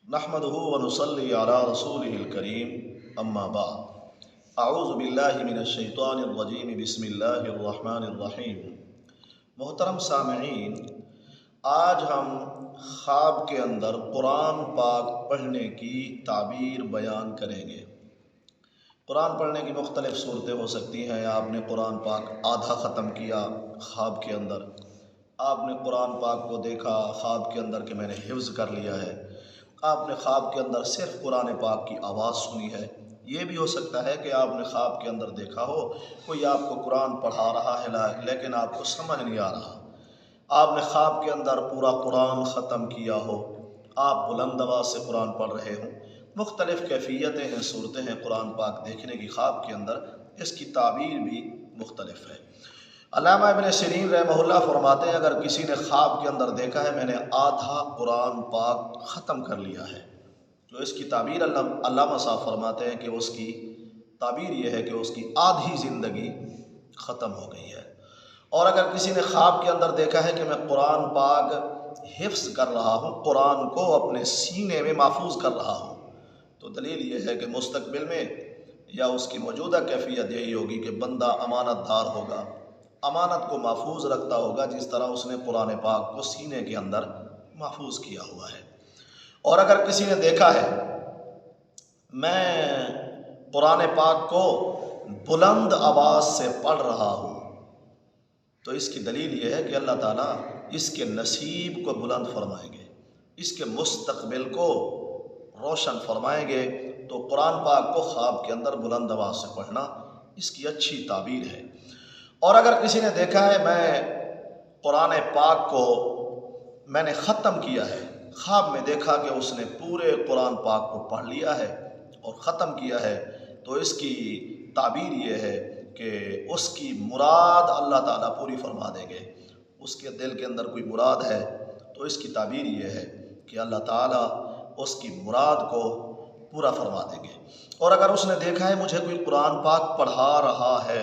नहमदुहु व नुसल्ली अला रसूलिहिल करीम अम्मा बाद अऊज़ु बिल्लाहि मिनश्शैतानिर रजीम बिस्मिल्लाहिर रहमानिर रहीम। मोहतरम सामईन, आज हम ख्वाब के अंदर कुरान पाक पढ़ने की ताबीर बयान करेंगे। कुरान पढ़ने की मुख्तलिफ सूरतें हो सकती हैं। आपने कुरान पाक आधा ख़त्म किया ख्वाब के अंदर, आपने कुरान पाक को देखा ख्वाब के अंदर कि मैंने हिफ्ज़ कर लिया है, आपने ख्वाब के अंदर सिर्फ कुरान पाक की आवाज़ सुनी है। ये भी हो सकता है कि आपने ख्वाब के अंदर देखा हो कोई आपको कुरान पढ़ा रहा है लेकिन आपको समझ नहीं आ रहा। आपने ख्वाब के अंदर पूरा कुरान ख़त्म किया हो, आप बुलंद आवाज़ से कुरान पढ़ रहे हों। मुख्तलिफ़ कैफियतें हैं, सूरतें हैं कुरान पाक देखने की ख्वाब के अंदर, इसकी ताबीर भी मुख्तलिफ है। अल्लामा इब्न सिरीन रहमहुल्लाह फरमाते हैं, अगर किसी ने ख्वाब के अंदर देखा है मैंने आधा कुरान पाक ख़त्म कर लिया है, तो इसकी ताबीर अल्लामा साहब फरमाते हैं कि उसकी ताबीर यह है कि उसकी आधी ज़िंदगी ख़त्म हो गई है। और अगर किसी ने ख्वाब के अंदर देखा है कि मैं कुरान पाक हिफ्ज़ कर रहा हूँ, कुरान को अपने सीने में महफूज कर रहा हूँ, तो दलील यह है कि मुस्तक़बिल में या उसकी मौजूदा कैफियत यही होगी कि बंदा अमानतदार होगा, अमानत को महफूज रखता होगा जिस तरह उसने कुरान पाक को सीने के अंदर महफूज किया हुआ है। और अगर किसी ने देखा है मैं कुरान पाक को बुलंद आवाज़ से पढ़ रहा हूँ, तो इसकी दलील यह है कि अल्लाह ताला इसके नसीब को बुलंद फरमाएंगे, इसके मुस्तक़बिल को रोशन फरमाएंगे। तो कुरान पाक को ख्वाब के अंदर बुलंद आवाज़ से पढ़ना इसकी अच्छी ताबीर है। और अगर किसी ने देखा है मैं कुरान पाक को मैंने ख़त्म किया है, ख्वाब में देखा कि उसने पूरे कुरान पाक को पढ़ लिया है और ख़त्म किया है, तो इसकी ताबीर ये है कि उसकी मुराद अल्लाह ताला पूरी फरमा देंगे। उसके दिल के अंदर कोई मुराद है तो इसकी ताबीर ये है कि अल्लाह ताला उसकी मुराद को पूरा फरमा देंगे। और अगर उसने देखा है मुझे कोई कुरान पाक पढ़ा रहा है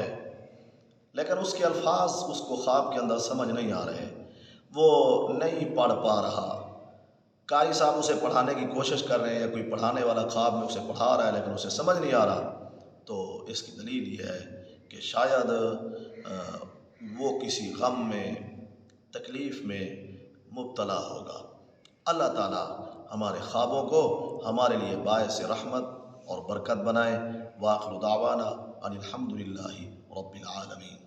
लेकिन उसके अल्फाज उसको ख्वाब के अंदर समझ नहीं आ रहे, वो नहीं पढ़ पा रहा, कारी साहब उसे पढ़ाने की कोशिश कर रहे हैं या कोई पढ़ाने वाला ख्वाब में उसे पढ़ा रहा है लेकिन उसे समझ नहीं आ रहा, तो इसकी दलील ये है कि शायद वो किसी गम में, तकलीफ़ में मुब्तला होगा। अल्लाह ताला हमारे ख्वाबों को हमारे लिए बायस रहमत और बरकत बनाए। वाखिरु दावाना अनिल हम्दुलिल्लाहि रब्बिल आलमीन।